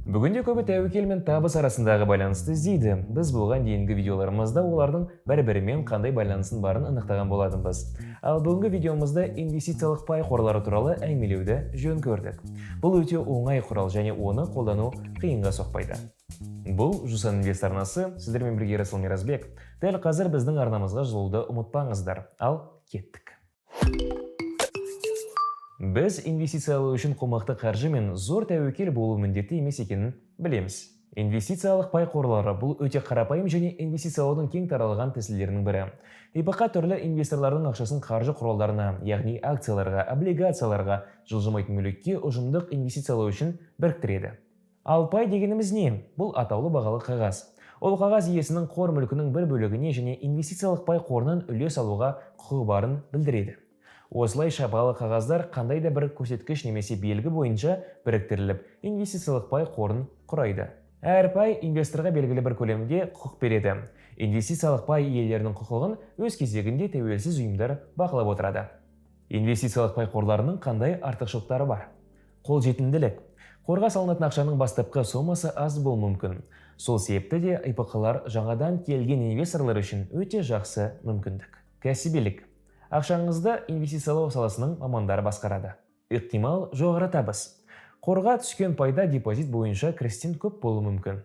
Бүгінде көбі тәуекел мен табыс арасындағы байланысты іздейді. Біз болған дейінгі видеоларымызда олардың бір-бірімен қандай байланысын барын анықтаған болатынбыз. Ал бүгінгі видеомызда инвестициялық пай қорлары туралы әңгімелеуді жөн көрдік. Бұл өте оңай құрал және оны қолдану қиынға соқпайды. Бұл Жусан Инвест арнасы, сіздермен бірге Расыл Миразбек. Дәл қазір біздің арнамызға жылуды ұмытпаңыздар. Ал кеттік. Біз инвестициялау үшін қомақты қаржы мен зор тәуекел болу міндетті емес екенін білеміз. Инвестициялық пай қорлары бұл өте қарапайым және инвестициялаудың кең таралған тәсілдерінің бірі. ИПК түрлі инвесторлардың ақшасын қаржы құралдарына, яғни акцияларға, облигацияларға, жылжымайтын мүлікке ұжымдық инвестициялау үшін біріктіреді. Ал пай дегеніміз не? Бұл атаулы бағалы қағаз. Ол қағаз иесінің қор мүлкінің бір бөлігіне және инвестициялық пай қорынан үлес алуға құқығы барын білдіреді. Осылайша бағалы қағаздар қандай да бір көрсеткіш немесе белгі бойынша біріктіріліп, инвестициялық пай қорын құрайды. Әр пай инвесторға белгілі бір көлемде құқық береді. Инвестициялық пай иелерінің құқығын өз кезегінде тәуелсіз ұйымдар бақылап отырады. Инвестициялық пай қорларының қандай артықшылықтары бар? Қолжетімділік. Қорға салынатын ақшаның бастапқы сомасы аз болуы мүмкін. Сол себепті де ИПК-лар жаңадан келген инвесторлар үшін өте жақсы мүмкіндік. Кәсібилік. Ақшаңызды инвестициялау саласының мамандары басқарады. Ықтимал жоғары табыс. Қорға түскен пайда депозит бойынша кірістен көп болуы мүмкін.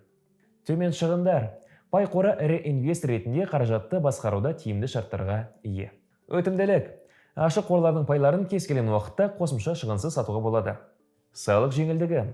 Төмен шығындар. Пай қоры ірі инвестор ретінде қаражатты басқаруда тиімді шарттарға ие. Өтімділік. Ашық қорлардың пайларын кез келген уақытта қосымша шығынсыз сатуға болады. Салық жеңілдігі.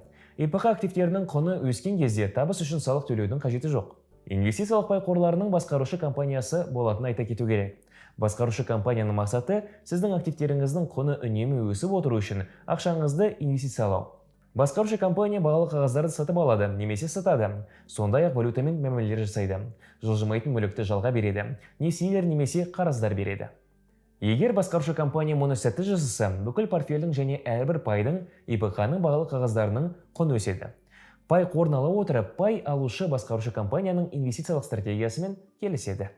ИПК активтерінің құны өскен кезде табыс үшін салық төлеудің қажеті жоқ. Инвестициялық пай қорларының басқарушы компаниясы болатынын айта кету керек. Басқарушы компанияның мақсаты сіздің активтеріңіздің құны үнемі өсіп отыру үшін ақшаңызды инвестициялау. Басқарушы компания бағалы қағаздарды сатып алады немесе сатады. Сондай-ақ валютамен мәмілелер жасайды. Жылжымайтын мүлікті жалға береді, несиелер немесе қарыздар береді. Егер басқарушы компания мұны сәтті жасаса, бүкіл портфельдің және әрбір пайдың ИПК-ның бағалы қағаздарының құны өседі. Пай қорын ала отырып, пай алушы басқарушы компанияның инвестициялық стратегиясымен келіседі.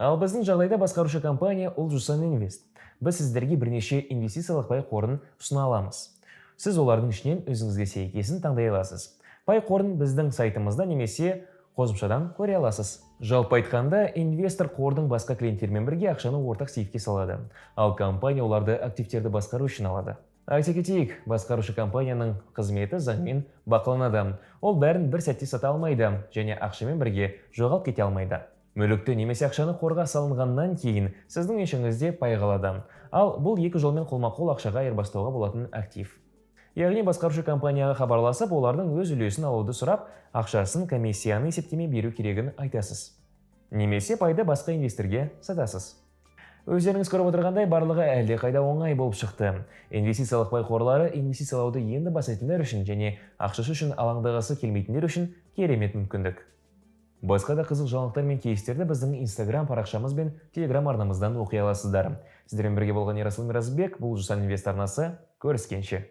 Ал біздің жағдайда басқарушы компания ол Жусан Инвест. Біз сіздерге бірнеше инвестициялық пай қорын ұсына аламыз. Сіз олардың ішінен өзіңізге сәйкесін таңдай аласыз. Пай қорын біздің сайтымызда немесе қосымшадан көре аласыз. Жалпы айтқанда, инвестор қордың басқа клиенттермен бірге ақшаны ортақ сейфке салады, ал компания оларды активтерді басқару үшін алады. Айта кетейік, басқарушы компанияның қызметі заңмен бақыланады. Ол бәрін бір сәтте сата алмайды және ақшамен бірге жоғалып кете алмайды. Мүлікті немесе ақшаны қорға салынғаннан кейін сіздің меншігіңізде пай қалады. Ал бұл екі жолмен қолма-қол ақшаға айырбастауға болатын актив. Яғни басқарушы компанияға хабарласып, олардың өз үлесін алуды сұрап, ақшасын комиссияны есептеме беру керегін айтасыз. Немесе пайды басқа инвесторге сатасыз. Өздеріңіз көріп отырғандай, барлығы әлде қайда оңай болып шықты. Инвестициялық пай қорлары инвестициялауды енді бастайтындар үшін және ақшасы үшін алаңдағысы келмейтіндер үшін керемет мүмкіндік. Басқа да қызық жаңалықтар мен кейстерді біздің Instagram парақшамыз бен Telegram арнамыздан оқи аласыздар. Сіздермен бірге болған Расыл Миразбек, бұл Жусан Инвест арнасы. Көріскенше.